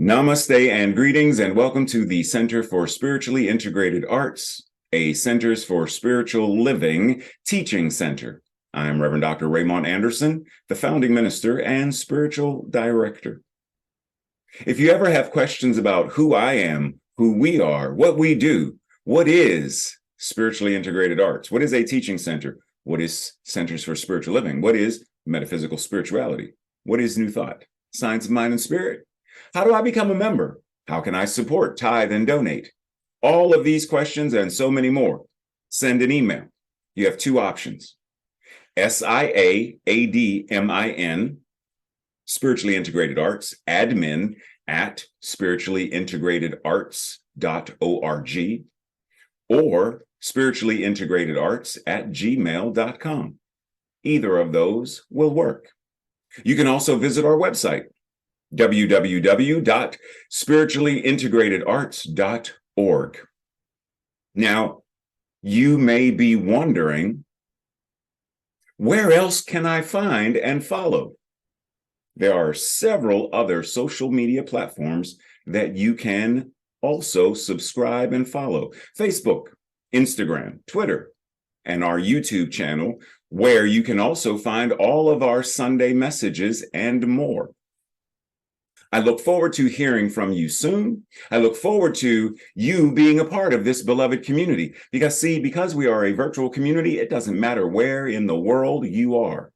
Namaste and greetings, and welcome to the Center for Spiritually Integrated Arts, a Centers for Spiritual Living teaching center. I'm Reverend Dr. Raymond Anderson, the founding minister and spiritual director. If you ever have questions about who I am, who we are, what we do, what is Spiritually Integrated Arts? What is a teaching center? What is Centers for Spiritual Living? What is metaphysical spirituality? What is New Thought? Science of Mind and Spirit? How do I become a member? How can I support, tithe, and donate? All of these questions and so many more. Send an email. You have two options. SIAADMIN, Spiritually Integrated Arts, admin at spirituallyintegratederarts.org, or spirituallyintegratederarts@gmail.com. Either of those will work. You can also visit our website, www.spirituallyintegratederarts.org. Now, you may be wondering, where else can I find and follow? There are several other social media platforms that you can also subscribe and follow. Facebook, Instagram, Twitter, and our YouTube channel, where you can also find all of our Sunday messages and more. I look forward to hearing from you soon. I look forward to you being a part of this beloved community. Because we are a virtual community, it doesn't matter where in the world you are.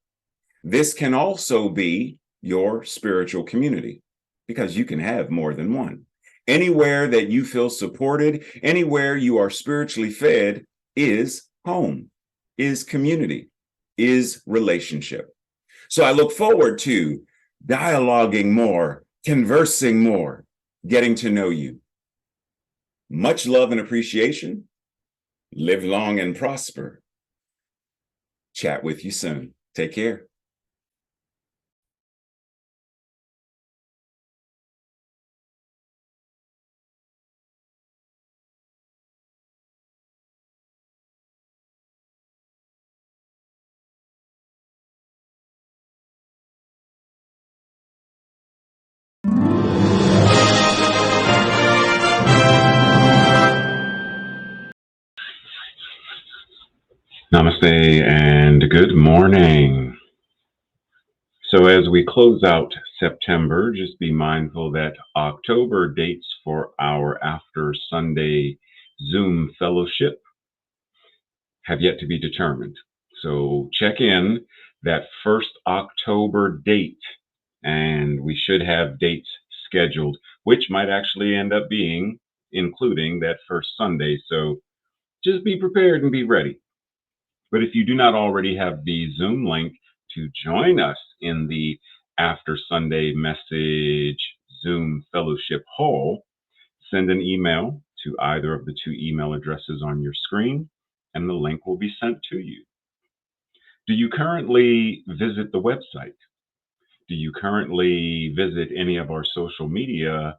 This can also be your spiritual community, because you can have more than one. Anywhere that you feel supported, anywhere you are spiritually fed is home, is community, is relationship. So I look forward to dialoguing more, conversing more, getting to know you. Much love and appreciation. Live long and prosper. Chat with you soon. Take care. Namaste and good morning. So as we close out September, just be mindful that October dates for our After Sunday Zoom fellowship have yet to be determined. So check in that first October date, and we should have dates scheduled, which might actually end up being including that first Sunday. So just be prepared and be ready. But if you do not already have the Zoom link to join us in the After Sunday Message Zoom Fellowship Hall, send an email to either of the two email addresses on your screen, and the link will be sent to you. Do you currently visit the website? Do you currently visit any of our social media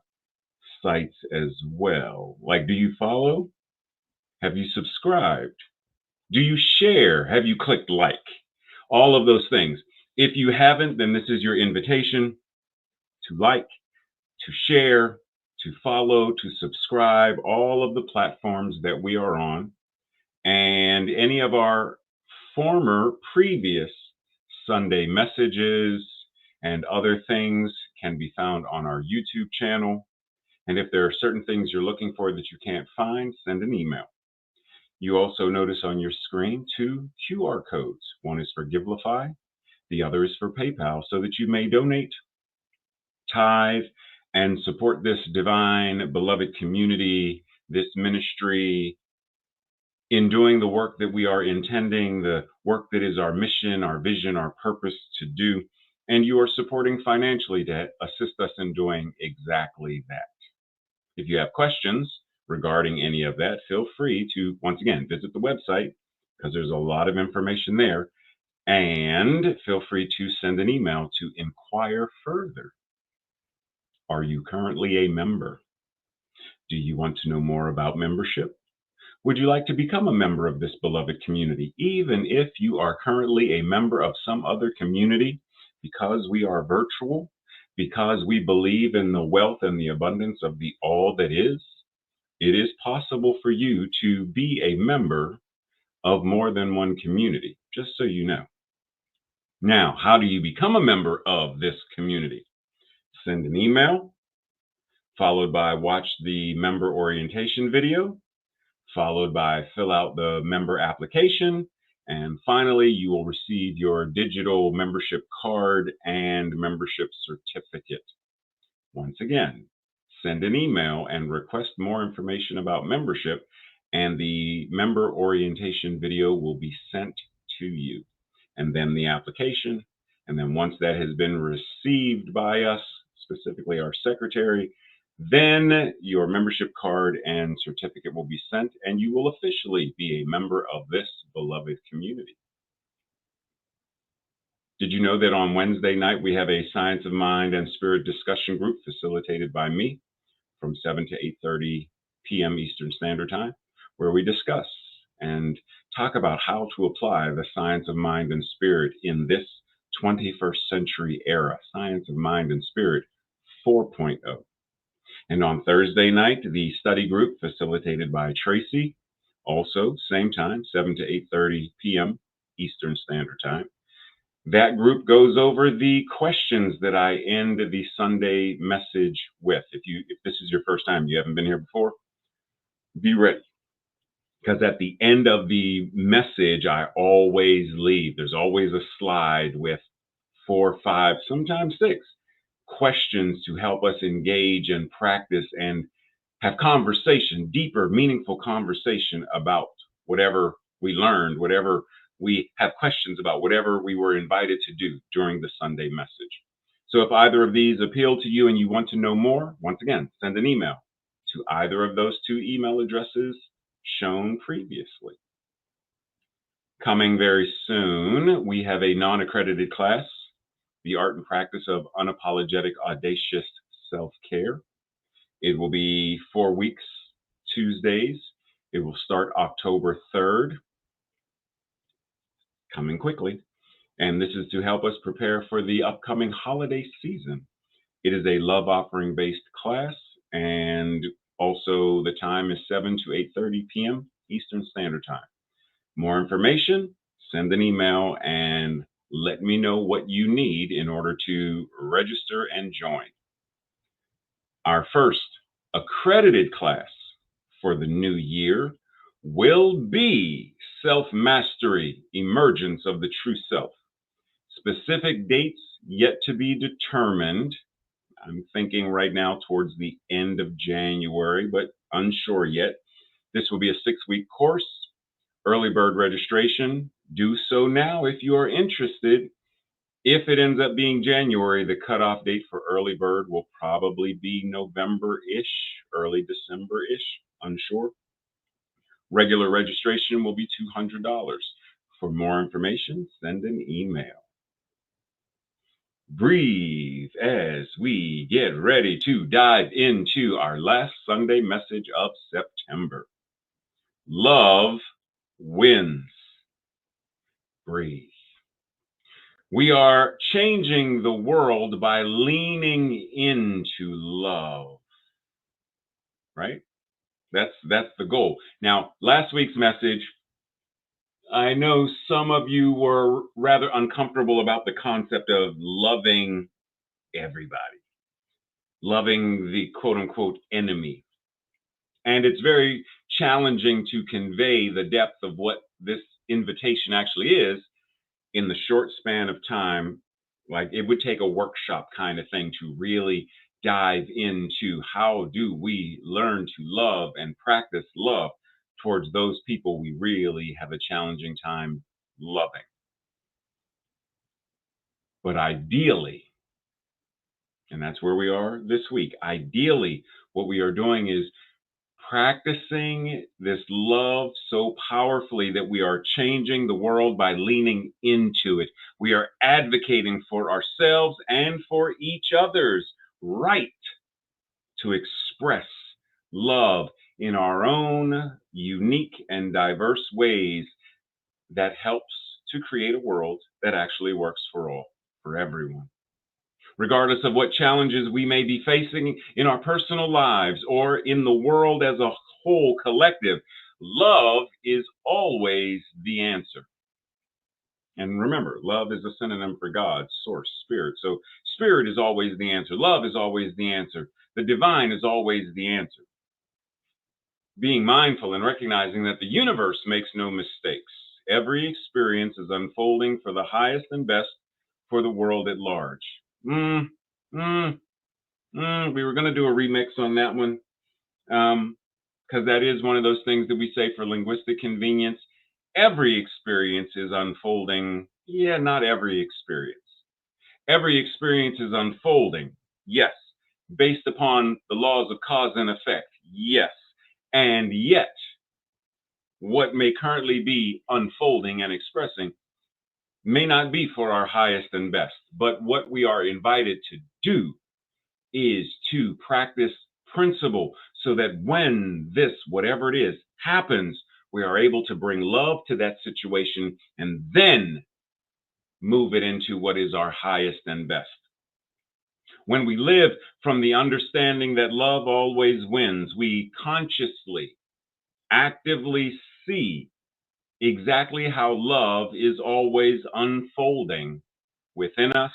sites as well? Like, do you follow? Have you subscribed? Do you share? Have you clicked like? All of those things. If you haven't, then this is your invitation to like, to share, to follow, to subscribe, all of the platforms that we are on. And any of our former previous Sunday messages and other things can be found on our YouTube channel. And if there are certain things you're looking for that you can't find, send an email. You also notice on your screen two QR codes. One is for Givelify, the other is for PayPal, so that you may donate, tithe, and support this divine, beloved community, this ministry, in doing the work that we are intending, the work that is our mission, our vision, our purpose to do. And you are supporting financially to assist us in doing exactly that. If you have questions regarding any of that, feel free to, once again, visit the website, because there's a lot of information there, and feel free to send an email to inquire further. Are you currently a member? Do you want to know more about membership? Would you like to become a member of this beloved community, even if you are currently a member of some other community? Because we are virtual, Because we believe in the wealth and the abundance of the all that is, it is possible for you to be a member of more than one community, just so you know. Now, how do you become a member of this community? Send an email, followed by watch the member orientation video, followed by fill out the member application, and finally, you will receive your digital membership card and membership certificate. Once again, send an email and request more information about membership, and the member orientation video will be sent to you. And then the application. And then once that has been received by us, specifically our secretary, then your membership card and certificate will be sent, and you will officially be a member of this beloved community. Did you know that on Wednesday night we have a Science of Mind and Spirit discussion group facilitated by me from 7 to 8:30 p.m. Eastern Standard Time, where we discuss and talk about how to apply the science of mind and spirit in this 21st century era, Science of Mind and Spirit 4.0. And on Thursday night, the study group facilitated by Tracy, also same time, 7 to 8:30 p.m. Eastern Standard Time. That group goes over the questions that I end the Sunday message with. If this is your first time, you haven't been here before, be ready. Because at the end of the message, I always leave. There's always a slide with 4, 5, sometimes 6 questions to help us engage and practice and have conversation, deeper, meaningful conversation about whatever we learned, whatever we have questions about, whatever we were invited to do during the Sunday message. So if either of these appeal to you and you want to know more, once again, send an email to either of those 2 email addresses shown previously. Coming very soon, we have a non-accredited class, The Art and Practice of Unapologetic Audacious Self-Care. It will be 4 weeks, Tuesdays. It will start October 3rd, coming quickly. And this is to help us prepare for the upcoming holiday season. It is a love offering based class, and also the time is 7 to 8:30 p.m. Eastern Standard Time. More information, send an email and let me know what you need in order to register and join. Our first accredited class for the new year will be Self-Mastery, Emergence of the True Self. Specific dates yet to be determined. I'm thinking right now towards the end of January, but unsure yet. This will be a 6-week course. Early bird registration. Do so now if you are interested. If it ends up being January, the cutoff date for early bird will probably be November-ish, early December-ish, unsure. Regular registration will be $200. For more information, send an email. Breathe as we get ready to dive into our last Sunday message of September. Love wins. Breathe. We are changing the world by leaning into love, right? That's the goal. Now, last week's message, I know some of you were rather uncomfortable about the concept of loving everybody, loving the quote unquote enemy. And it's very challenging to convey the depth of what this invitation actually is in the short span of time. Like, it would take a workshop kind of thing to really dive into how do we learn to love and practice love towards those people we really have a challenging time loving. But ideally, and that's where we are this week, ideally, what we are doing is practicing this love so powerfully that we are changing the world by leaning into it. We are advocating for ourselves and for each other's right to express love in our own unique and diverse ways that helps to create a world that actually works for all, for everyone. regardless of what challenges we may be facing in our personal lives or in the world as a whole collective. Love is always the answer. And remember, love is a synonym for God, source, spirit. So spirit is always the answer. Love is always the answer. The divine is always the answer. Being mindful and recognizing that the universe makes no mistakes. Every experience is unfolding for the highest and best for the world at large. We were going to do a remix on that one, because that is one of those things that we say for linguistic convenience. Every experience is unfolding. Yeah, not every experience. Every experience is unfolding. Yes. Based upon the laws of cause and effect. Yes. And yet, what may currently be unfolding and expressing may not be for our highest and best. But what we are invited to do is to practice principle so that when this, whatever it is, happens, we are able to bring love to that situation and then move it into what is our highest and best. When we live from the understanding that love always wins, we consciously, actively see exactly how love is always unfolding within us,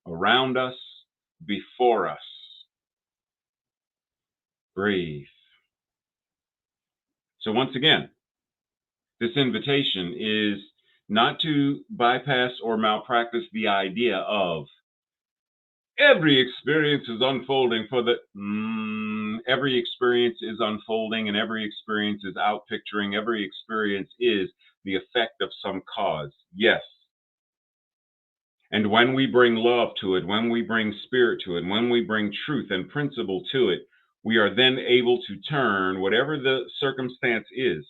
around us, before us. Breathe. So once again, this invitation is not to bypass or malpractice the idea of every experience is unfolding for the every experience is unfolding and every experience is outpicturing. Every experience is the effect of some cause. Yes. And when we bring love to it, when we bring spirit to it, when we bring truth and principle to it, we are then able to turn whatever the circumstance is.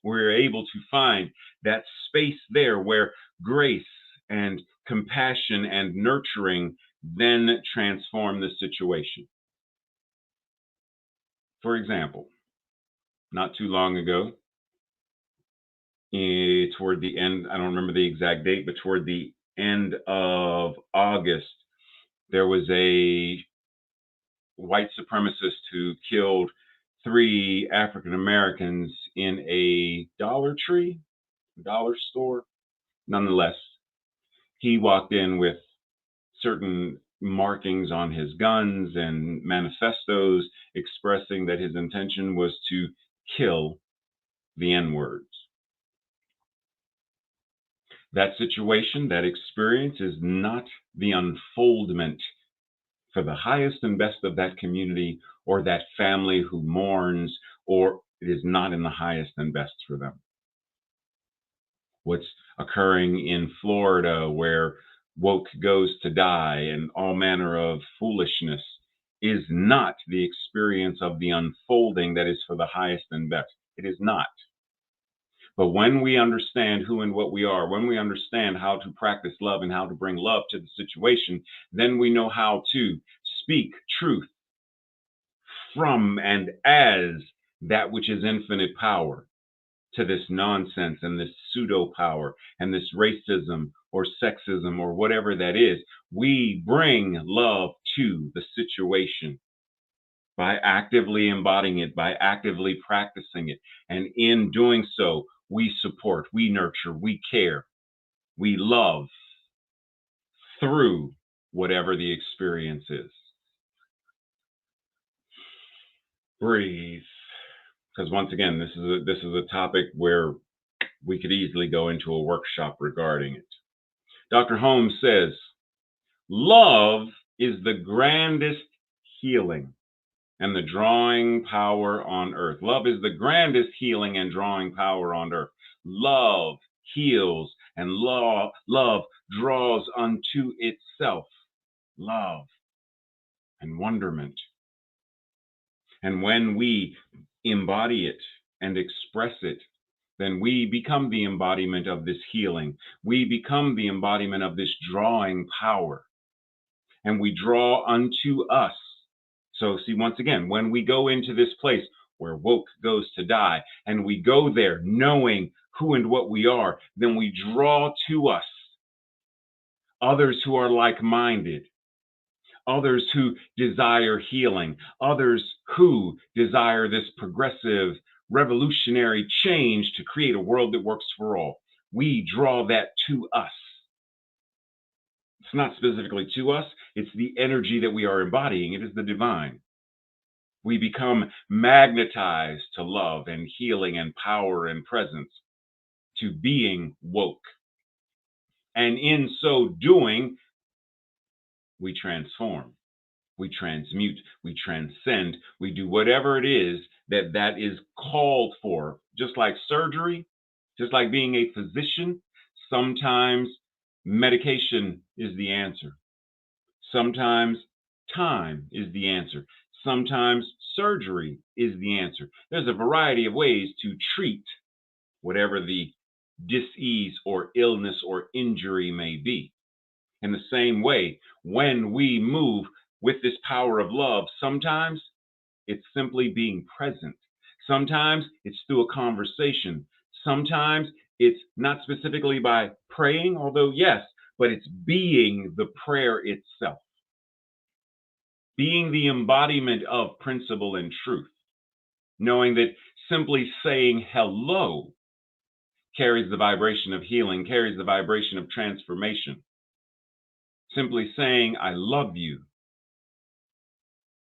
We're able to find that space there where grace and compassion and nurturing then transform the situation. For example, not too long ago, toward the end, I don't remember the exact date, but toward the end of August, there was a white supremacist who killed 3 African Americans in a Dollar store. Nonetheless, he walked in with certain markings on his guns and manifestos expressing that his intention was to kill the N-words. That situation, that experience is not the unfoldment for the highest and best of that community or that family who mourns, or it is not in the highest and best for them. What's occurring in Florida, where woke goes to die and all manner of foolishness, is not the experience of the unfolding that is for the highest and best. It is not. But when we understand who and what we are, when we understand how to practice love and how to bring love to the situation, then we know how to speak truth from and as that which is infinite power to this nonsense and this pseudo power and this racism or sexism or whatever that is. We bring love to the situation by actively embodying it, by actively practicing it. And in doing so, we support, we nurture, we care, we love through whatever the experience is. Breathe. Because once again, this is a topic where we could easily go into a workshop regarding it. Dr. Holmes says, love is the grandest healing and the drawing power on earth. Love is the grandest healing and drawing power on earth. Love heals and love draws unto itself love and wonderment. And when we embody it and express it, then we become the embodiment of this healing. We become the embodiment of this drawing power. And we draw unto us. So see, once again, when we go into this place where woke goes to die, and we go there knowing who and what we are, then we draw to us others who are like-minded, others who desire healing, others who desire this progressive, revolutionary change to create a world that works for all. We draw that to us. It's not specifically to us, it's the energy that we are embodying. It is the divine. We become magnetized to love and healing and power and presence, to being woke. And in so doing, we transform, we transmute, we transcend, we do whatever it is that is called for. Just like surgery, just like being a physician, sometimes medication is the answer. Sometimes time is the answer. Sometimes surgery is the answer. There's a variety of ways to treat whatever the dis-ease or illness or injury may be. In the same way, when we move with this power of love, sometimes it's simply being present. Sometimes it's through a conversation. Sometimes it's not specifically by praying, although yes, but it's being the prayer itself, being the embodiment of principle and truth, knowing that simply saying hello carries the vibration of healing, carries the vibration of transformation. Simply saying, I love you,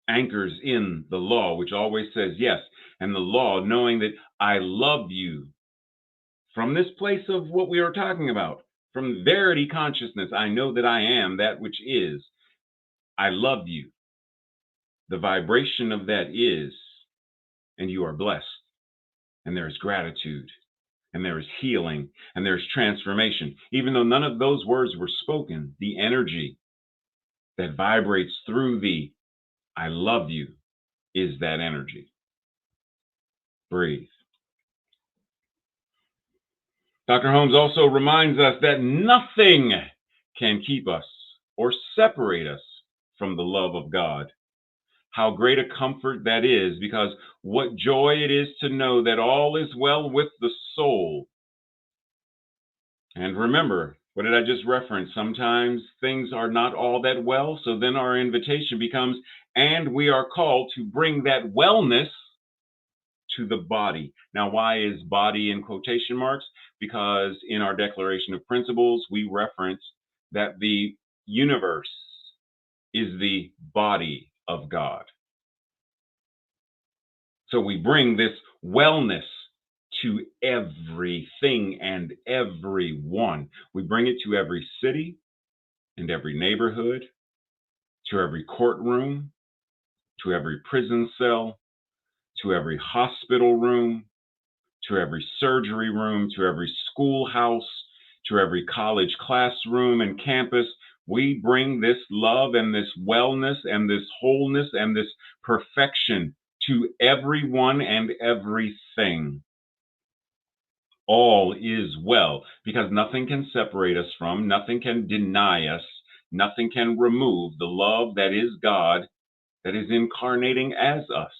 anchors in the law, which always says yes. And the law, knowing that I love you from this place of what we are talking about, from verity consciousness, I know that I am that which is. I love you. The vibration of that is, and you are blessed. And there is gratitude, and there is healing, and there is transformation. Even though none of those words were spoken, the energy that vibrates through the I love you is that energy. Breathe. Dr. Holmes also reminds us that nothing can keep us or separate us from the love of God. How great a comfort that is, because what joy it is to know that all is well with the soul. And remember, what did I just reference? Sometimes things are not all that well, so then our invitation becomes, and we are called to bring that wellness to the body. Now, why is body in quotation marks? Because in our Declaration of Principles, we reference that the universe is the body of God. So we bring this wellness to everything and everyone. We bring it to every city and every neighborhood, to every courtroom, to every prison cell, to every hospital room, to every surgery room, to every schoolhouse, to every college classroom and campus. We bring this love and this wellness and this wholeness and this perfection to everyone and everything. All is well, because nothing can separate us from, nothing can deny us, nothing can remove the love that is God, that is incarnating as us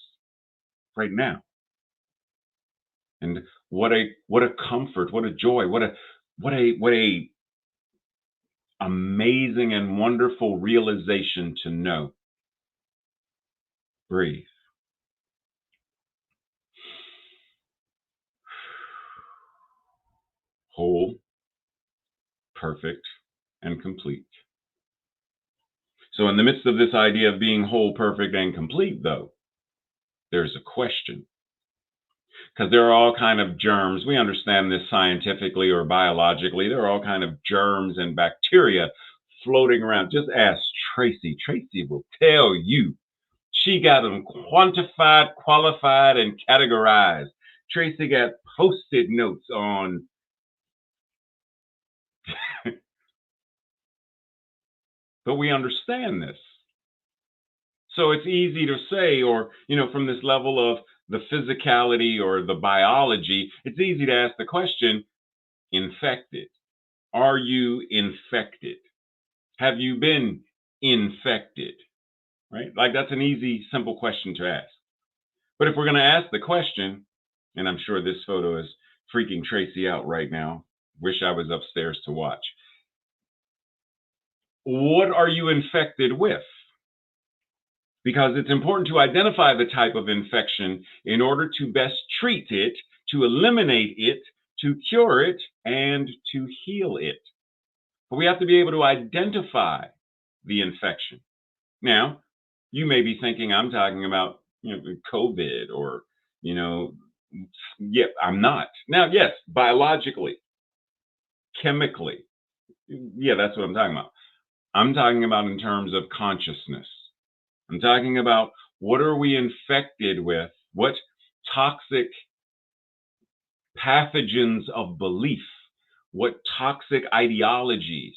right now. And what a comfort, what a joy, what a amazing and wonderful realization to know. Breathe. Whole, perfect, and complete. So in the midst of this idea of being whole, perfect, and complete, though, there's a question. Because there are all kind of germs. We understand this scientifically or biologically. There are all kind of germs and bacteria floating around. Just ask Tracy. Tracy will tell you. She got them quantified, qualified, and categorized. Tracy got Post-it notes on. But we understand this. So it's easy to say, or, from this level of the physicality or the biology, it's easy to ask the question, infected. Are you infected? Have you been infected? Right? Like that's an easy, simple question to ask. But if we're going to ask the question, and I'm sure this photo is freaking Tracy out right now. Wish I was upstairs to watch. What are you infected with? because it's important to identify the type of infection in order to best treat it, to eliminate it, to cure it, and to heal it. But we have to be able to identify the infection. Now, you may be thinking I'm talking about, COVID or, you know, yeah, I'm not. Now, yes, biologically, chemically, yeah, that's what I'm talking about. I'm talking about in terms of consciousness. I'm talking about what are we infected with? What toxic pathogens of belief? What toxic ideologies?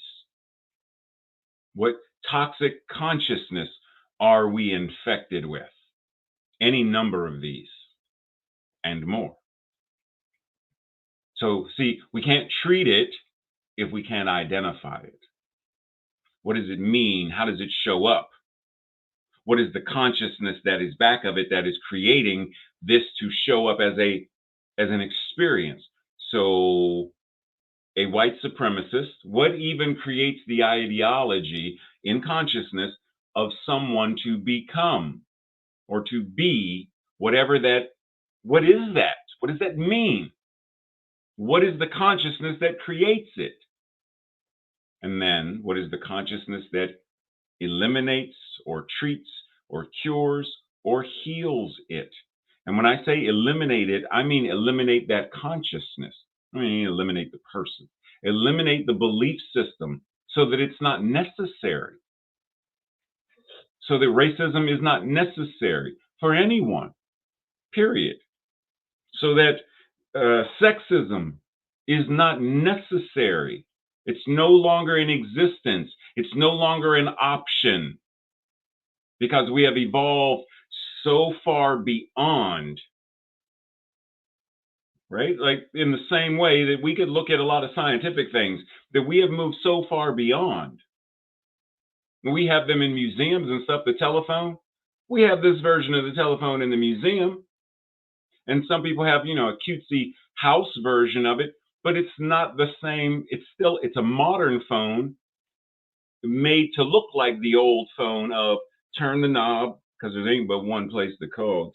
What toxic consciousness are we infected with? Any number of these and more. So, see, we can't treat it if we can't identify it. What does it mean? How does it show up? What is the consciousness that is back of it that is creating this to show up as an experience? So, a white supremacist, what even creates the ideology in consciousness of someone to become or to be whatever that, what is that? What does that mean? What is the consciousness that creates it? And then what is the consciousness that eliminates or treats or cures or heals it? And when I say eliminate it, I mean eliminate that consciousness. I mean eliminate the person. Eliminate the belief system so that it's not necessary. So that racism is not necessary for anyone, period. So that sexism is not necessary. It's no longer in existence. It's no longer an option because we have evolved so far beyond, right? Like in the same way that we could look at a lot of scientific things that we have moved so far beyond. We have them in museums and stuff, the telephone. We have this version of the telephone in the museum. And some people have, a cutesy house version of it, but it's not the same. It's a modern phone made to look like the old phone of turn the knob because there ain't but one place to call.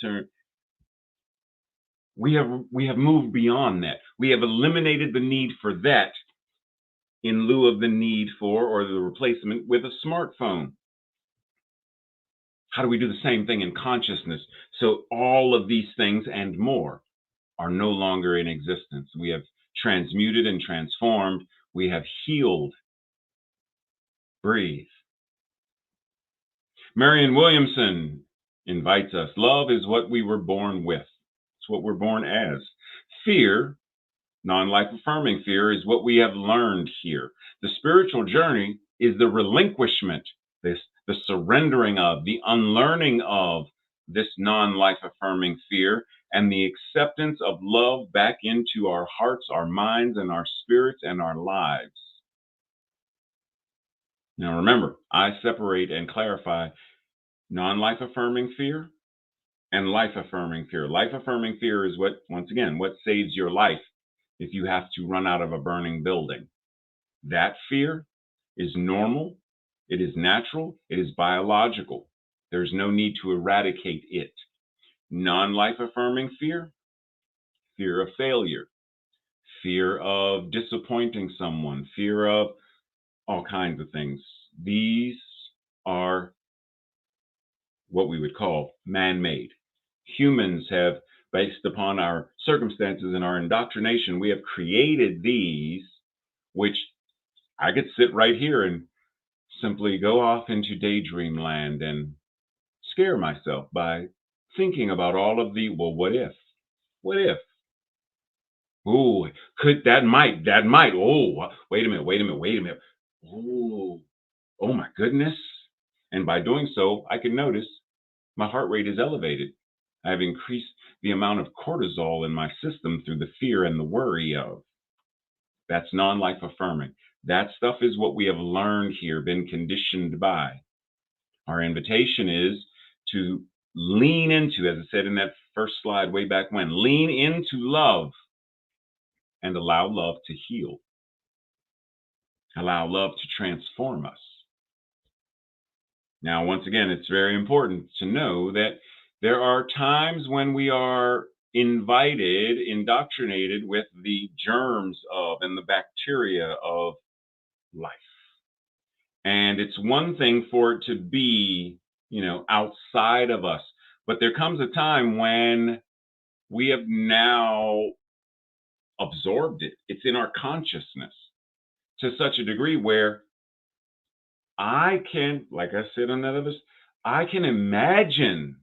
We have moved beyond that. We have eliminated the need for that in lieu of the need for or the replacement with a smartphone. How do we do the same thing in consciousness? So all of these things and more are no longer in existence. We have transmuted and transformed. We have healed. Breathe. Marianne Williamson invites us. Love is what we were born with. It's what we're born as. Fear, non-life affirming fear, is what we have learned here. The spiritual journey is the relinquishment, the surrendering of, the unlearning of this non-life affirming fear and the acceptance of love back into our hearts, our minds, and our spirits and our lives. Now remember, I separate and clarify non-life affirming fear and life affirming fear. Life affirming fear is what saves your life if you have to run out of a burning building. That fear is normal, it is natural, it is biological. There's no need to eradicate it. Non-life affirming fear, fear of failure, fear of disappointing someone, fear of all kinds of things. These are what we would call man-made. Humans have, based upon our circumstances and our indoctrination, we have created these, which I could sit right here and simply go off into daydream land and scare myself by thinking about all of the, well, what if? What if? Ooh, that might, oh, wait a minute. Ooh, oh my goodness. And by doing so, I can notice my heart rate is elevated. I've increased the amount of cortisol in my system through the fear and the worry of. That's non-life affirming. That stuff is what we have learned here, been conditioned by. Our invitation is to lean into, as I said in that first slide way back when, lean into love and allow love to heal. Allow love to transform us. Now, once again, it's very important to know that there are times when we are indoctrinated with the germs of and the bacteria of life. And it's one thing for it to be, outside of us. But there comes a time when we have now absorbed it. It's in our consciousness to such a degree where I can, like I said on that other, I can imagine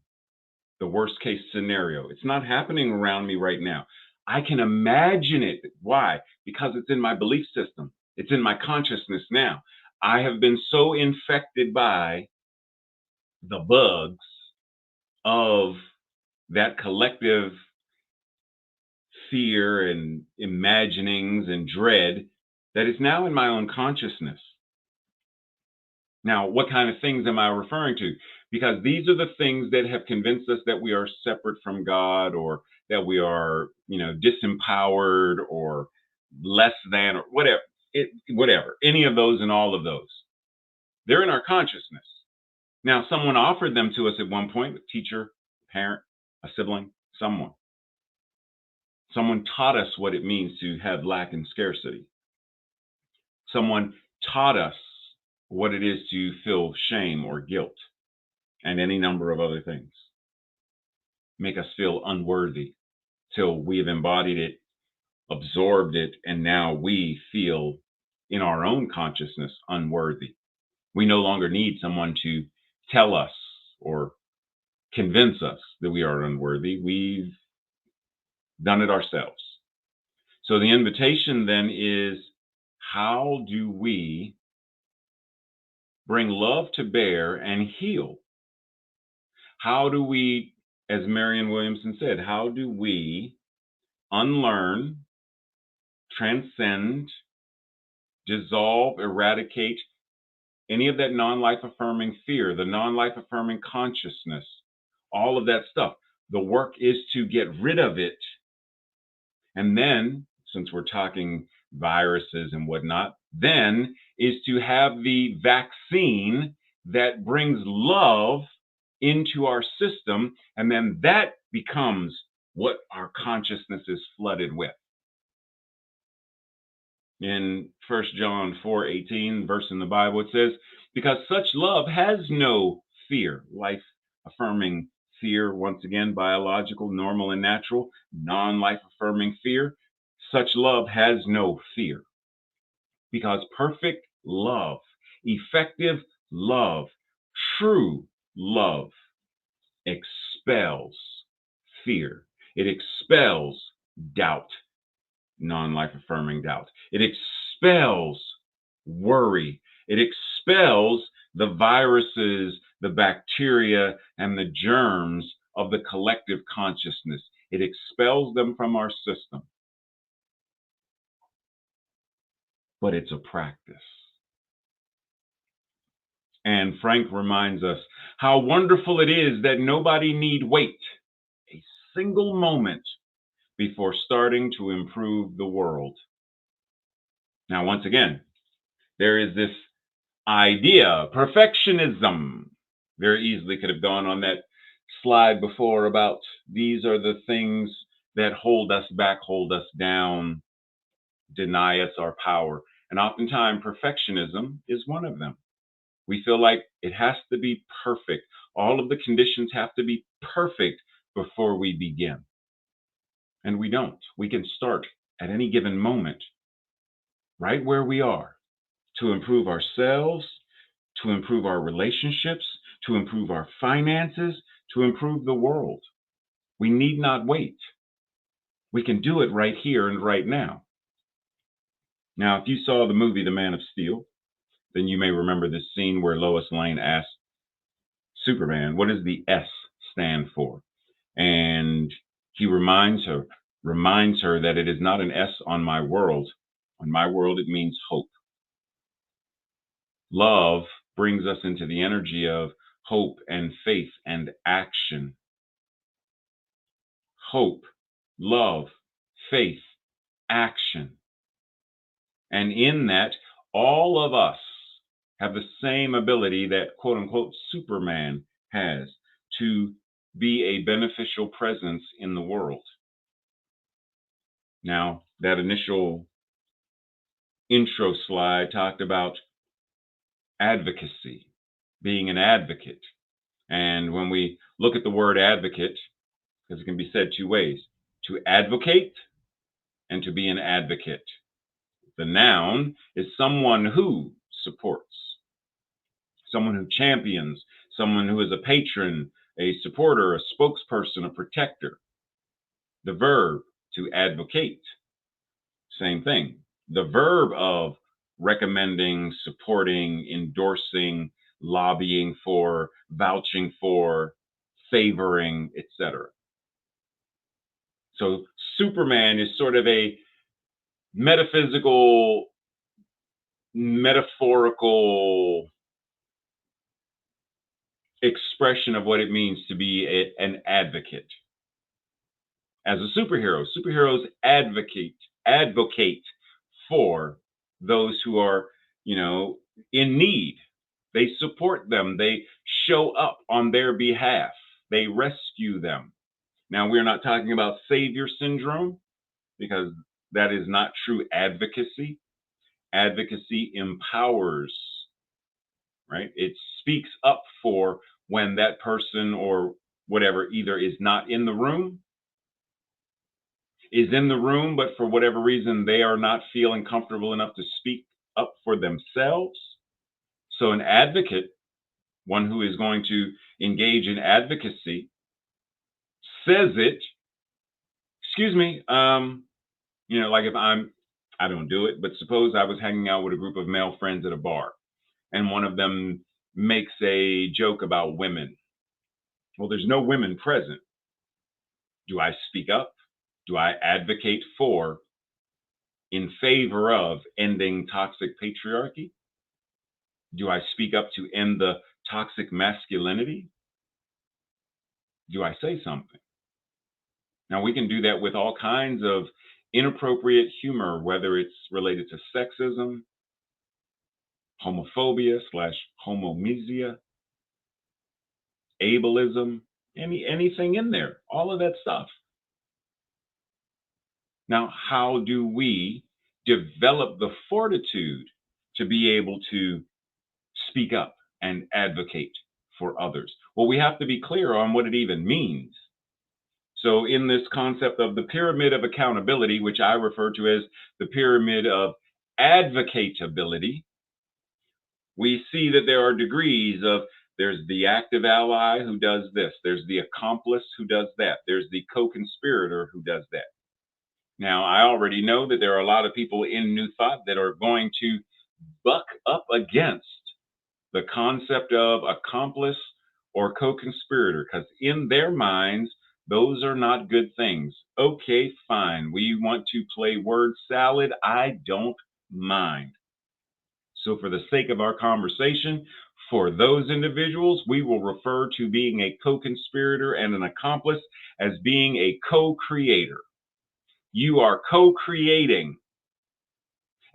the worst case scenario. It's not happening around me right now. I can imagine it. Why? Because it's in my belief system. It's in my consciousness now. I have been so infected by the bugs of that collective fear and imaginings and dread that is now in my own consciousness. Now, what kind of things am I referring to? Because these are the things that have convinced us that we are separate from God, or that we are, disempowered or less than, or whatever. Whatever. Any of those and all of those. They're in our consciousness. Now, someone offered them to us at one point, a teacher, parent, a sibling, someone. Someone taught us what it means to have lack and scarcity. Someone taught us what it is to feel shame or guilt, and any number of other things. Make us feel unworthy till we have embodied it, absorbed it, and now we feel in our own consciousness unworthy. We no longer need someone to tell us or convince us that we are unworthy. We've done it ourselves. So the invitation then is, how do we bring love to bear and heal? How do we, as Marianne Williamson said, how do we unlearn, transcend, dissolve, eradicate any of that non-life affirming fear, the non-life affirming consciousness, all of that stuff? The work is to get rid of it. And then, since we're talking viruses and whatnot, then is to have the vaccine that brings love into our system, and then that becomes what our consciousness is flooded with. In 1 John 4:18, verse in the Bible, it says, because such love has no fear, life affirming fear, once again, biological, normal and natural, non-life affirming fear. Such love has no fear, because perfect love, effective love, true love expels fear. It expels doubt, non-life affirming doubt. It expels worry. It expels the viruses, the bacteria, and the germs of the collective consciousness. It expels them from our system. But it's a practice. And Frank reminds us how wonderful it is that nobody need wait a single moment before starting to improve the world. Now, once again, there is this idea, perfectionism. Very easily could have gone on that slide before about these are the things that hold us back, hold us down, deny us our power. And oftentimes, perfectionism is one of them. We feel like it has to be perfect. All of the conditions have to be perfect before we begin. And we don't. We can start at any given moment, right where we are, to improve ourselves, to improve our relationships, to improve our finances, to improve the world. We need not wait. We can do it right here and right now. Now, if you saw the movie The Man of Steel, then you may remember this scene where Lois Lane asked Superman, what does the S stand for? And he reminds her that it is not an S on my world. On my world, it means hope. Love brings us into the energy of hope and faith and action. Hope, love, faith, action. And in that, all of us have the same ability that quote unquote Superman has to be a beneficial presence in the world. Now, that initial intro slide talked about advocacy, being an advocate. And when we look at the word advocate, because it can be said two ways, to advocate and to be an advocate. The noun is someone who supports, someone who champions, someone who is a patron, a supporter, a spokesperson, a protector. The verb, to advocate, same thing. The verb of recommending, supporting, endorsing, lobbying for, vouching for, favoring, etc. So Superman is sort of a metaphysical, metaphorical expression of what it means to be an advocate. As a superhero, superheroes advocate for those who are, in need. They support them. They show up on their behalf. They rescue them. Now, we're not talking about savior syndrome because that is not true advocacy. Advocacy empowers, right? It speaks up for when that person or whatever either is not in the room, is in the room, but for whatever reason, they are not feeling comfortable enough to speak up for themselves. So an advocate, one who is going to engage in advocacy, says it, excuse me, like if I don't do it, but suppose I was hanging out with a group of male friends at a bar and one of them makes a joke about women. Well, there's no women present. Do I speak up? Do I advocate for, in favor of ending toxic patriarchy? Do I speak up to end the toxic masculinity? Do I say something? Now, we can do that with all kinds of inappropriate humor, whether it's related to sexism, homophobia / homomisia, ableism, anything in there, all of that stuff. Now, how do we develop the fortitude to be able to speak up and advocate for others? Well, we have to be clear on what it even means. So in this concept of the pyramid of accountability, which I refer to as the pyramid of advocatability, we see that there are degrees of, there's the active ally who does this, there's the accomplice who does that, there's the co-conspirator who does that. Now, I already know that there are a lot of people in New Thought that are going to buck up against the concept of accomplice or co-conspirator, because in their minds, those are not good things. Okay, fine. We want to play word salad. I don't mind. So for the sake of our conversation, for those individuals, we will refer to being a co-conspirator and an accomplice as being a co-creator. You are co-creating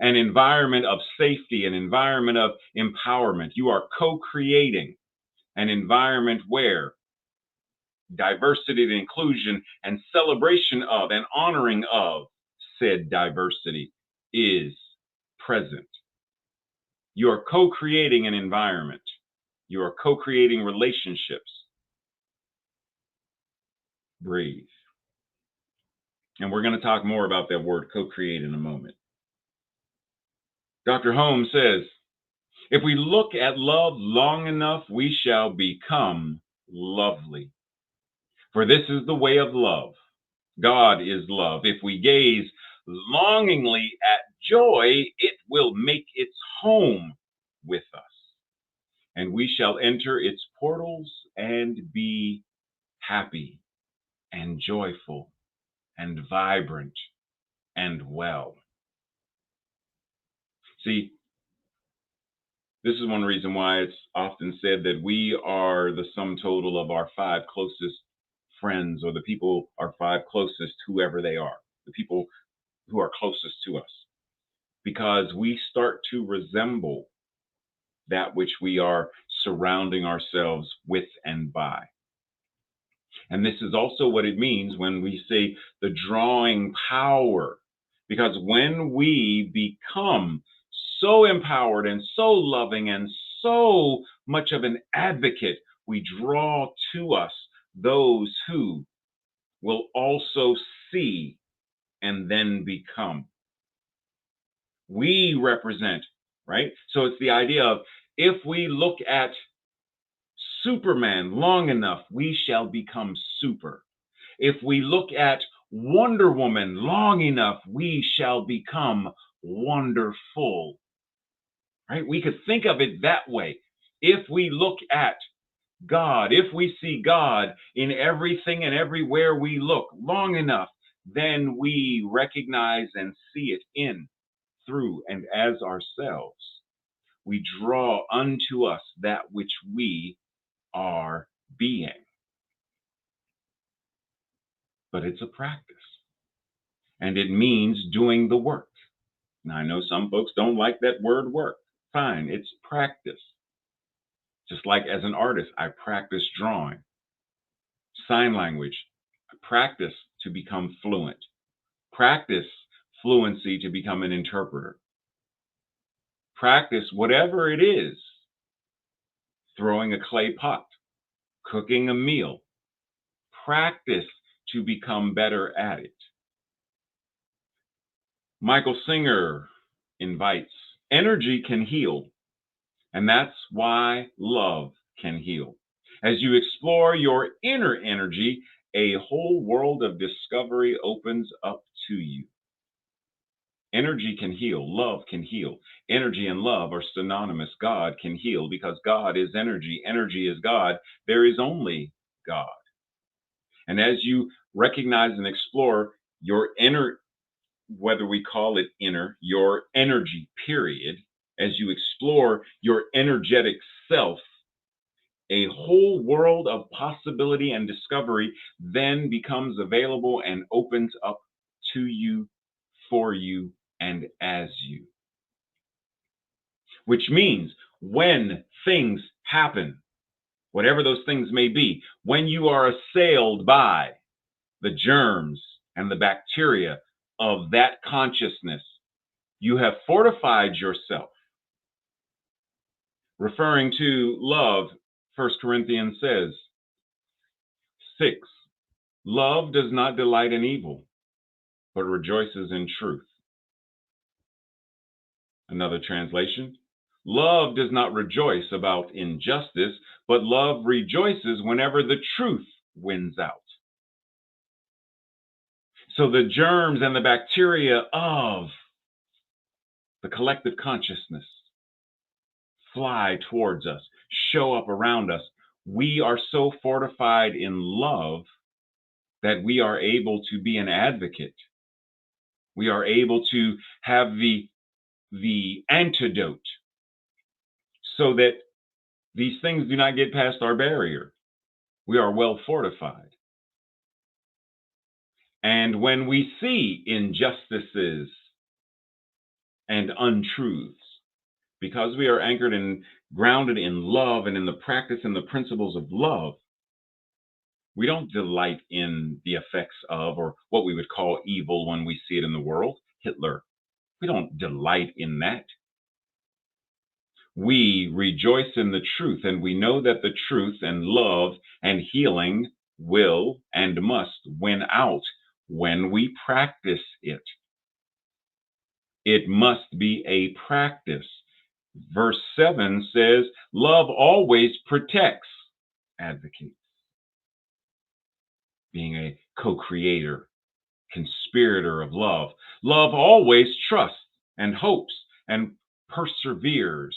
an environment of safety, an environment of empowerment. You are co-creating an environment where diversity and inclusion and celebration of and honoring of said diversity is present. You are co-creating an environment. You are co-creating relationships. Breathe. And we're going to talk more about that word co-create in a moment. Dr. Holmes says, if we look at love long enough, we shall become lovely. For this is the way of love. God is love. If we gaze longingly at joy, it will make its home with us. And we shall enter its portals and be happy and joyful and vibrant and well. See, this is one reason why it's often said that we are the sum total of our 5 closest friends, or the people, our 5 closest, whoever they are, the people who are closest to us, because we start to resemble that which we are surrounding ourselves with and by. And this is also what it means when we say the drawing power. Because when we become so empowered and so loving and so much of an advocate, we draw to us those who will also see and then become. We represent, right? So it's the idea of if we look at Superman long enough, we shall become super. If we look at Wonder Woman long enough, we shall become wonderful, right? We could think of it that way. If we look at God, if we see God in everything and everywhere we look long enough, then we recognize and see it in, through, and as ourselves. We draw unto us that which we are being. But it's a practice, and it means doing the work. Now, I know some folks don't like that word work. Fine, it's practice. Just like as an artist, I practice drawing. Sign language, I practice to become fluent. Practice fluency to become an interpreter. Practice whatever it is, throwing a clay pot, cooking a meal. Practice to become better at it. Michael Singer invites, energy can heal, and that's why love can heal. As you explore your inner energy, a whole world of discovery opens up to you. Energy can heal, love can heal. Energy and love are synonymous. God can heal because God is energy. Energy is God. There is only God. And as you recognize and explore your inner, whether we call it inner, your energy, period, as you explore your energetic self, a whole world of possibility and discovery then becomes available and opens up to you, for you, and as you. Which means when things happen, whatever those things may be, when you are assailed by the germs and the bacteria of that consciousness, you have fortified yourself. Referring to love, 1 Corinthians says, 6, love does not delight in evil, but rejoices in truth. Another translation, love does not rejoice about injustice, but love rejoices whenever the truth wins out. So the germs and the bacteria of the collective consciousness fly towards us, show up around us. We are so fortified in love that we are able to be an advocate. We are able to have the antidote so that these things do not get past our barrier. We are well fortified. And when we see injustices and untruths, because we are anchored and grounded in love and in the practice and the principles of love, we don't delight in the effects of, or what we would call evil when we see it in the world. Hitler. We don't delight in that. We rejoice in the truth, and we know that the truth and love and healing will and must win out when we practice it. It must be a practice. Verse 7 says, love always protects, advocates. Being a co-creator, conspirator of love. Love always trusts and hopes and perseveres.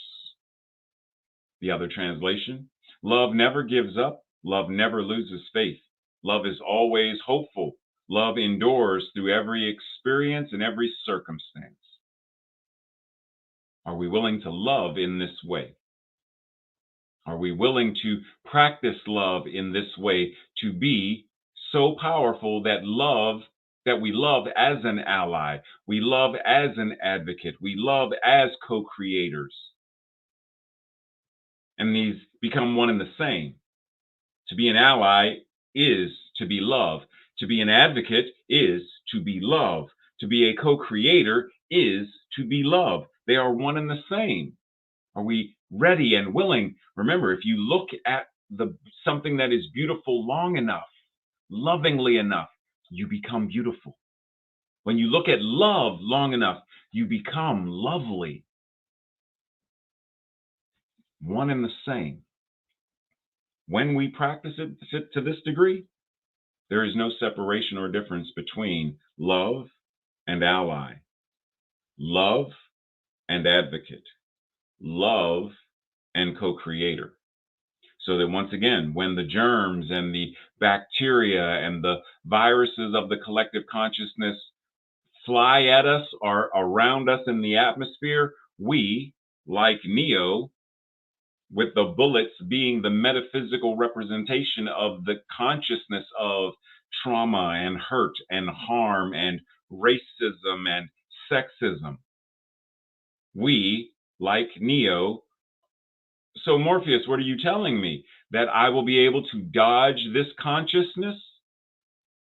The other translation, love never gives up. Love never loses faith. Love is always hopeful. Love endures through every experience and every circumstance. Are we willing to love in this way? Are we willing to practice love in this way, to be so powerful that we love as an ally, we love as an advocate, we love as co-creators, and these become one and the same. To be an ally is to be love. To be an advocate is to be love. To be a co creator is to be love. They are one and the same. Are we ready and willing? Remember, if you look at something that is beautiful long enough, lovingly enough, you become beautiful. When you look at love long enough, you become lovely. One and the same. When we practice it to this degree, there is no separation or difference between love and ally, love and advocate, love and co creator. So that once again, when the germs and the bacteria and the viruses of the collective consciousness fly at us or around us in the atmosphere, we, like Neo, with the bullets being the metaphysical representation of the consciousness of trauma and hurt and harm and racism and sexism. We, like Neo, so Morpheus, what are you telling me? That I will be able to dodge this consciousness?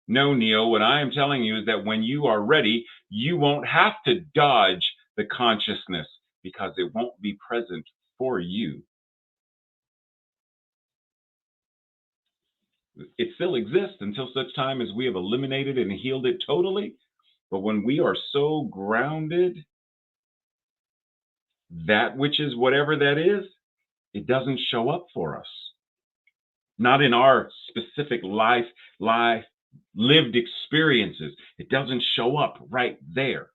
No, Neo, what I am telling you is that when you are ready, you won't have to dodge the consciousness because it won't be present for you. It still exists until such time as we have eliminated and healed it totally. But when we are so grounded, that which is whatever that is, it doesn't show up for us. Not in our specific life lived experiences. It doesn't show up right there.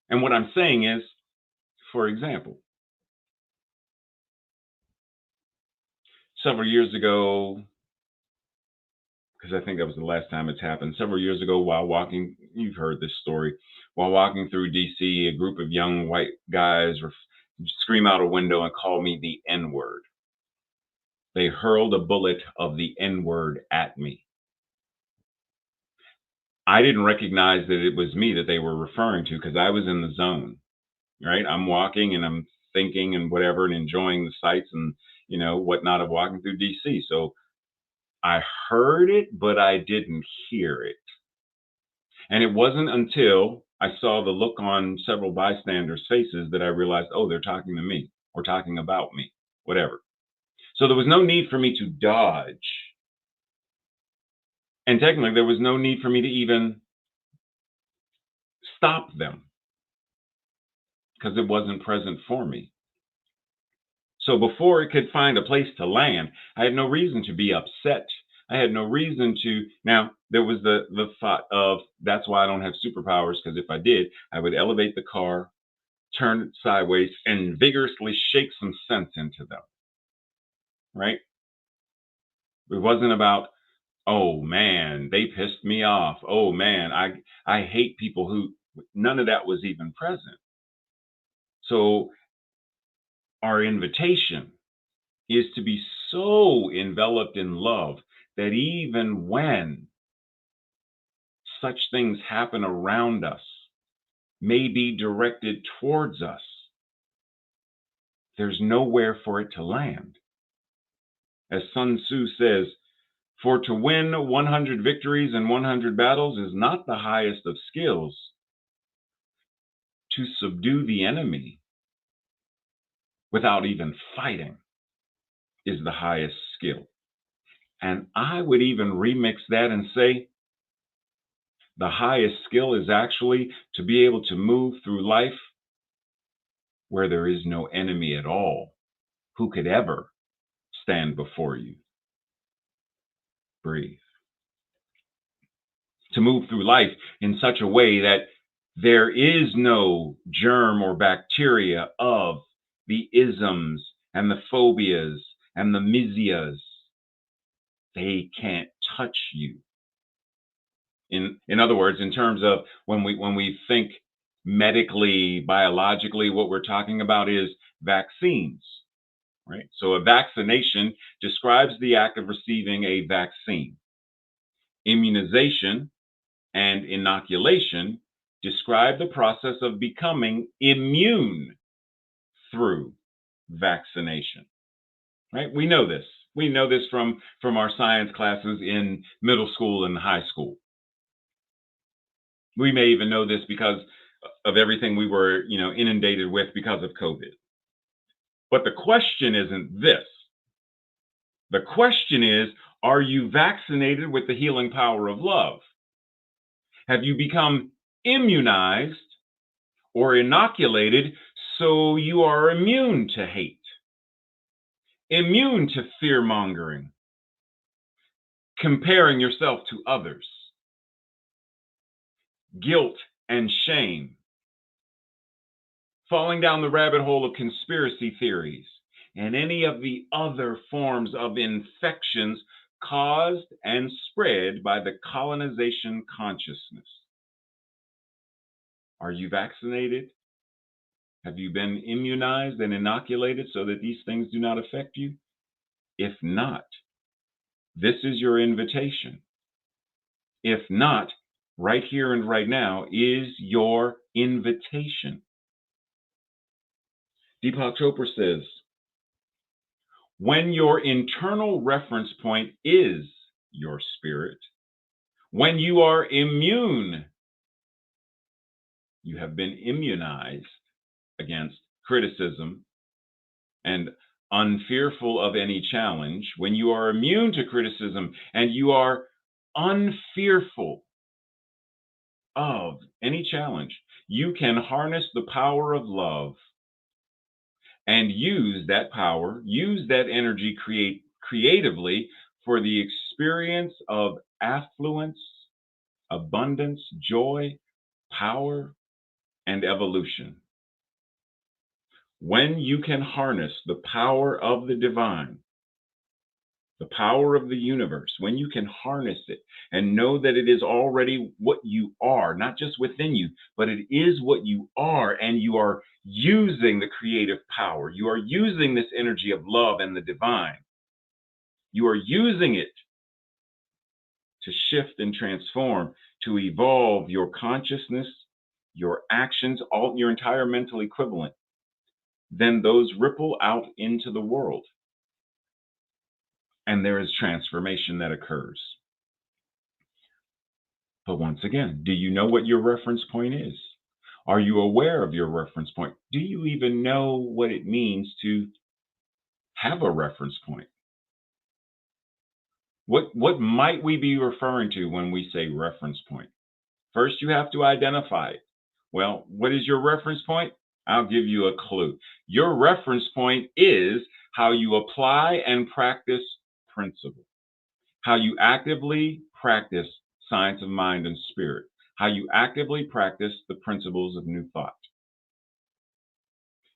And what I'm saying is, for example, several years ago, because I think that was the last time it's happened, several years ago while walking, you've heard this story, while walking through DC, a group of young white guys scream out a window and call me the N-word. They hurled a bullet of the N-word at me. I didn't recognize that it was me that they were referring to because I was in the zone, right? I'm walking and I'm thinking and whatever and enjoying the sights and, whatnot of walking through DC. So I heard it, but I didn't hear it. And it wasn't until I saw the look on several bystanders' faces that I realized, oh, they're talking to me or talking about me, whatever. So there was no need for me to dodge. And technically, there was no need for me to even stop them because it wasn't present for me. So before it could find a place to land, I had no reason to be upset. I had no reason to. Now, there was the thought of, that's why I don't have superpowers, because if I did, I would elevate the car, turn it sideways, and vigorously shake some sense into them, right? It wasn't about, oh man, they pissed me off. Oh man, I hate people who, none of that was even present. So our invitation is to be so enveloped in love that even when such things happen around us, may be directed towards us, there's nowhere for it to land. As Sun Tzu says, for to win 100 victories and 100 battles is not the highest of skills. To subdue the enemy without even fighting is the highest skill. And I would even remix that and say, the highest skill is actually to be able to move through life where there is no enemy at all who could ever stand before you. Breathe. To move through life in such a way that there is no germ or bacteria of the isms and the phobias and the miseas. They can't touch you. In other words, in terms of when we think medically, biologically, what we're talking about is vaccines, right? So a vaccination describes the act of receiving a vaccine. Immunization and inoculation describe the process of becoming immune through vaccination, right? We know this. We know this from our science classes in middle school and high school. We may even know this because of everything we were, inundated with because of COVID. But the question isn't this. The question is, are you vaccinated with the healing power of love? Have you become immunized or inoculated so you are immune to hate, immune to fear mongering, comparing yourself to others, guilt and shame, falling down the rabbit hole of conspiracy theories, and any of the other forms of infections caused and spread by the colonization consciousness? Are you vaccinated? Have you been immunized and inoculated so that these things do not affect you? If not, this is your invitation. If not, right here and right now is your invitation. Deepak Chopra says, when your internal reference point is your spirit, when you are immune, you have been immunized against criticism and unfearful of any challenge, when you are immune to criticism and you are unfearful of any challenge, you can harness the power of love and use that power, use that energy creatively for the experience of affluence, abundance, joy, power, and evolution. When you can harness the power of the divine, the power of the universe, when you can harness it and know that it is already what you are, not just within you, but it is what you are, and you are using the creative power, you are using this energy of love and the divine, you are using it to shift and transform, to evolve your consciousness, your actions, all your entire mental equivalent, then those ripple out into the world. And there is transformation that occurs. But once again, do you know what your reference point is? Are you aware of your reference point? Do you even know what it means to have a reference point? What might we be referring to when we say reference point? First, you have to identify it. Well, what is your reference point? I'll give you a clue. Your reference point is how you apply and practice principle, how you actively practice science of mind and spirit, how you actively practice the principles of new thought.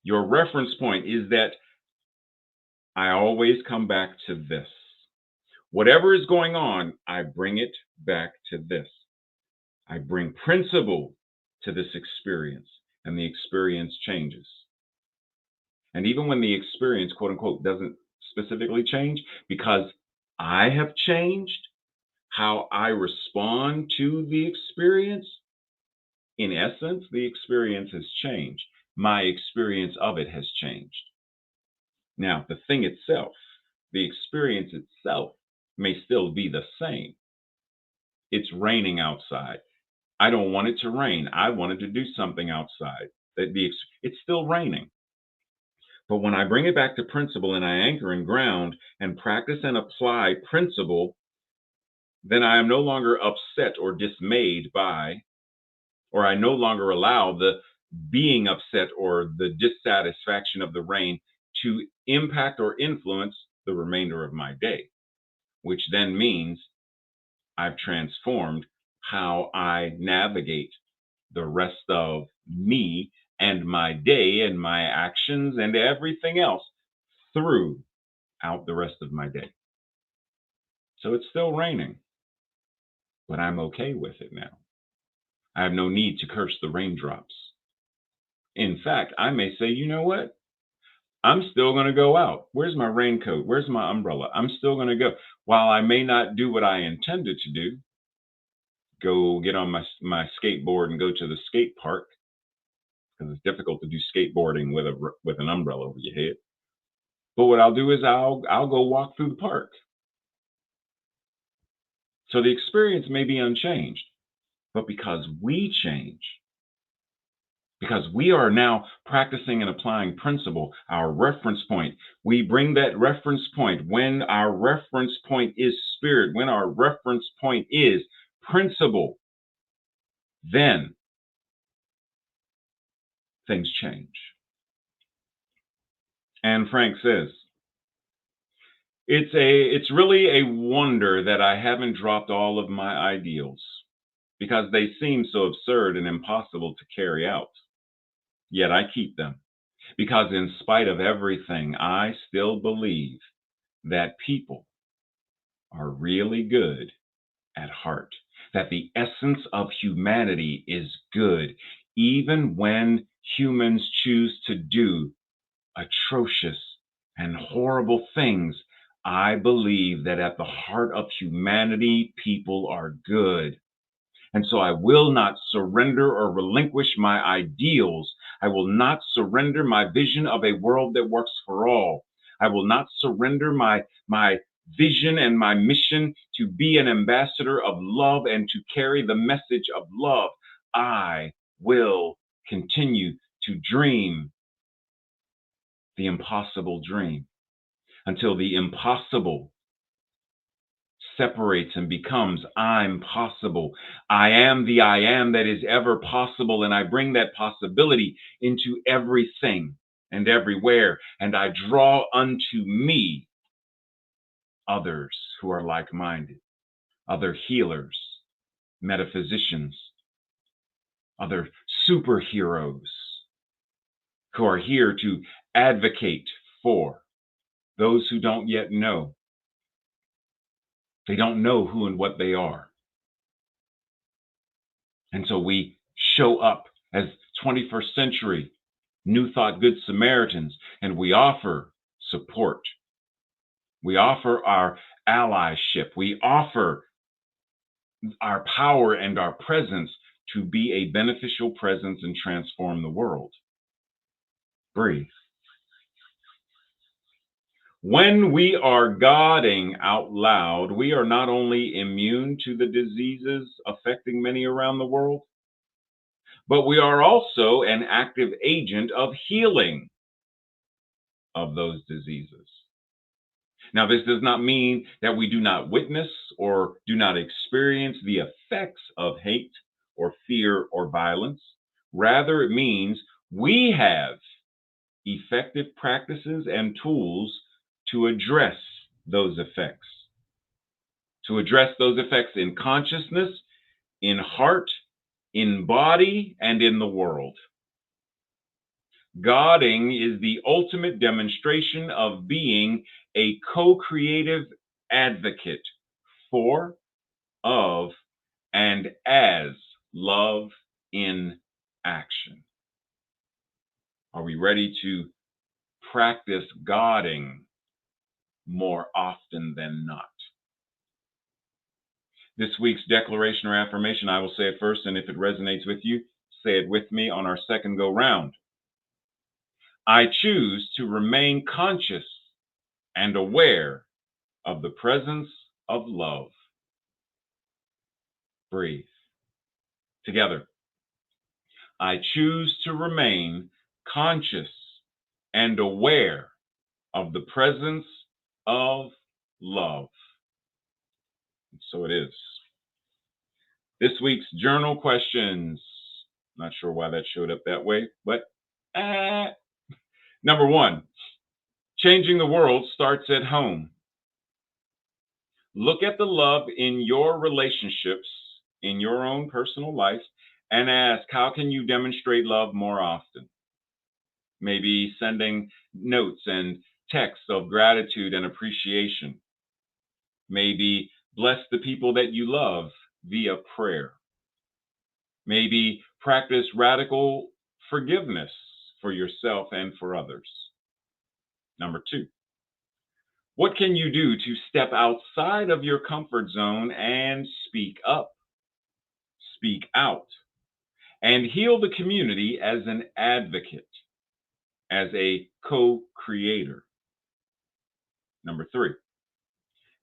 Your reference point is that I always come back to this. Whatever is going on, I bring it back to this. I bring principle to this experience, and the experience changes. And even when the experience, quote unquote, doesn't specifically change, because I have changed how I respond to the experience, in essence, the experience has changed. My experience of it has changed. Now, the thing itself, the experience itself, may still be the same. It's raining outside. I don't want it to rain. I wanted to do something outside. It's still raining. But when I bring it back to principle and I anchor and ground and practice and apply principle, then I am no longer upset or dismayed by, or I no longer allow the being upset or the dissatisfaction of the rain to impact or influence the remainder of my day, which then means I've transformed how I navigate the rest of me and my day and my actions and everything else throughout the rest of my day. So it's still raining, but I'm okay with it now. I have no need to curse the raindrops. In fact, I may say, you know what? I'm still going to go out. Where's my raincoat? Where's my umbrella? I'm still going to go. While I may not do what I intended to do, go get on my skateboard and go to the skate park, because it's difficult to do skateboarding with an umbrella over your head. But what I'll do is I'll go walk through the park. So the experience may be unchanged, but because we change, because we are now practicing and applying principle, our reference point, we bring that reference point. When our reference point is spirit, when our reference point is principle, then things change. And Frank says, it's really a wonder that I haven't dropped all of my ideals because they seem so absurd and impossible to carry out. Yet I keep them because in spite of everything, I still believe that people are really good at heart, that the essence of humanity is good, even when humans choose to do atrocious and horrible things. I believe that at the heart of humanity, people are good. And so I will not surrender or relinquish my ideals. I will not surrender my vision of a world that works for all. I will not surrender my vision and my mission to be an ambassador of love and to carry the message of love. I will continue to dream the impossible dream until the impossible separates and becomes I'm possible. I am the I am that is ever possible. And I bring that possibility into everything and everywhere. And I draw unto me others who are like minded, other healers, metaphysicians, other superheroes who are here to advocate for those who don't yet know. They don't know who and what they are. And so we show up as 21st century New Thought Good Samaritans, and we offer support. We offer our allyship. We offer our power and our presence to be a beneficial presence and transform the world. Breathe. When we are Godding out loud, we are not only immune to the diseases affecting many around the world, but we are also an active agent of healing of those diseases. Now, this does not mean that we do not witness or do not experience the effects of hate or fear or violence. Rather, it means we have effective practices and tools to address those effects, in consciousness, in heart, in body, and in the world. Godding is the ultimate demonstration of being a co-creative advocate for, of, and as love in action. Are we ready to practice Godding more often than not? This week's declaration or affirmation, I will say it first, and if it resonates with you, say it with me on our second go round. I choose to remain conscious and aware of the presence of love. Breathe. Together. I choose to remain conscious and aware of the presence of love. And so it is. This week's journal questions. Not sure why that showed up that way, but number one, changing the world starts at home. Look at the love in your relationships, in your own personal life, and ask, how can you demonstrate love more often? Maybe sending notes and texts of gratitude and appreciation. Maybe bless the people that you love via prayer. Maybe practice radical forgiveness for yourself and for others. Number two, what can you do to step outside of your comfort zone and speak up, speak out, and heal the community as an advocate, as a co-creator? Number 3,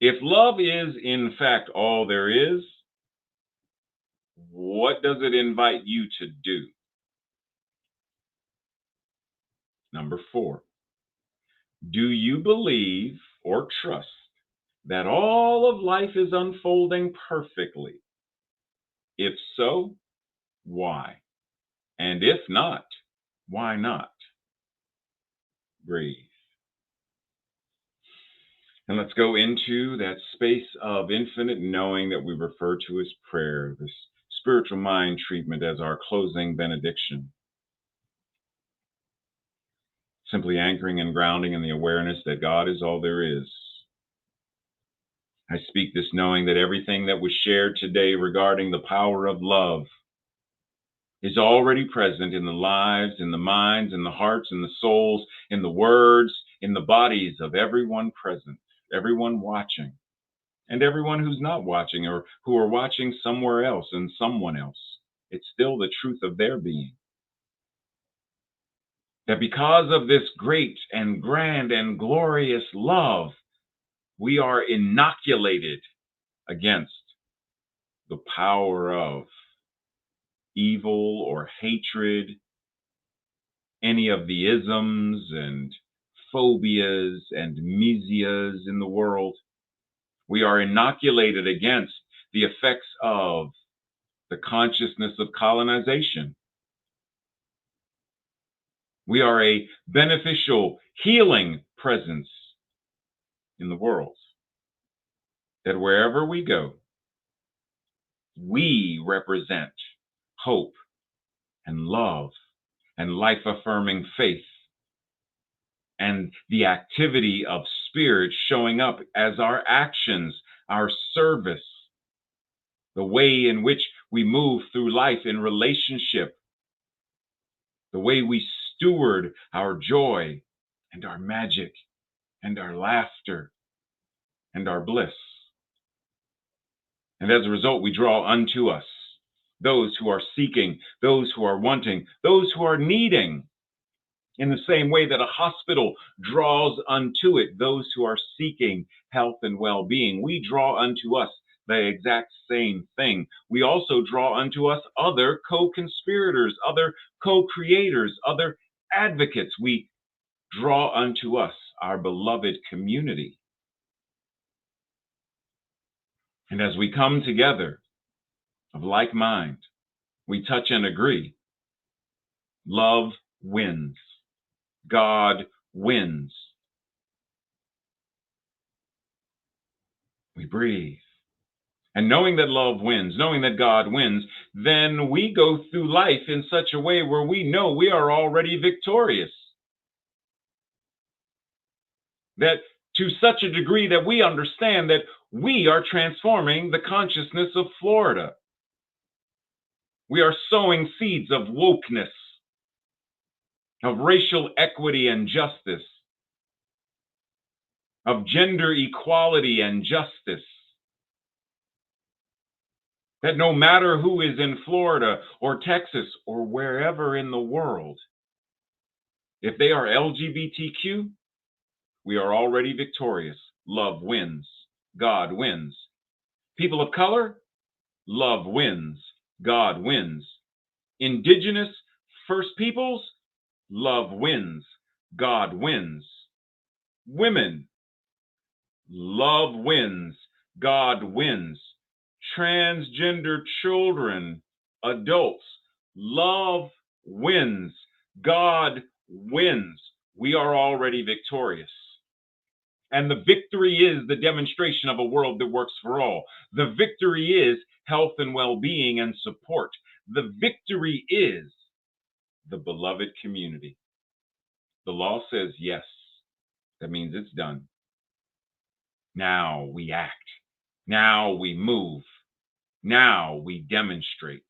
if love is in fact all there is, what does it invite you to do? Number 4, do you believe or trust that all of life is unfolding perfectly? If so, why? And if not, why not? Breathe. And let's go into that space of infinite knowing that we refer to as prayer, this spiritual mind treatment as our closing benediction. Simply anchoring and grounding in the awareness that God is all there is. I speak this knowing that everything that was shared today regarding the power of love is already present in the lives, in the minds, in the hearts, in the souls, in the words, in the bodies of everyone present, everyone watching, and everyone who's not watching or who are watching somewhere else and someone else. It's still the truth of their being. That because of this great and grand and glorious love, we are inoculated against the power of evil or hatred, any of the isms and phobias and mesias in the world. We are inoculated against the effects of the consciousness of colonization. We are a beneficial, healing presence in the world. That wherever we go, we represent hope and love and life affirming faith and the activity of spirit showing up as our actions, our service, the way in which we move through life in relationship, the way we steward our joy and our magic and our laughter and our bliss. And as a result, we draw unto us those who are seeking, those who are wanting, those who are needing. In the same way that a hospital draws unto it those who are seeking health and well-being, we draw unto us the exact same thing. We also draw unto us other co-conspirators, other co-creators, other advocates. We draw unto us our beloved community. And as we come together of like mind, we touch and agree. Love wins. God wins. We breathe. And knowing that love wins, knowing that God wins, then we go through life in such a way where we know we are already victorious. That to such a degree that we understand that we are transforming the consciousness of Florida. We are sowing seeds of wokeness, of racial equity and justice, of gender equality and justice. That no matter who is in Florida or Texas or wherever in the world, if they are LGBTQ, we are already victorious. Love wins. God wins. People of color, love wins. God wins. Indigenous First Peoples, love wins. God wins. Women, love wins. God wins. Transgender children, adults, love wins. God wins. We are already victorious. And the victory is the demonstration of a world that works for all. The victory is health and well-being and support. The victory is the beloved community. The law says yes. That means it's done. Now we act. Now we move. Now we demonstrate.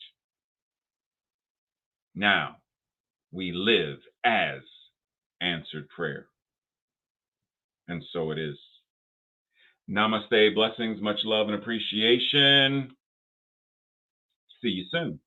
Now we live as answered prayer. And so it is. Namaste, blessings, much love and appreciation. See you soon.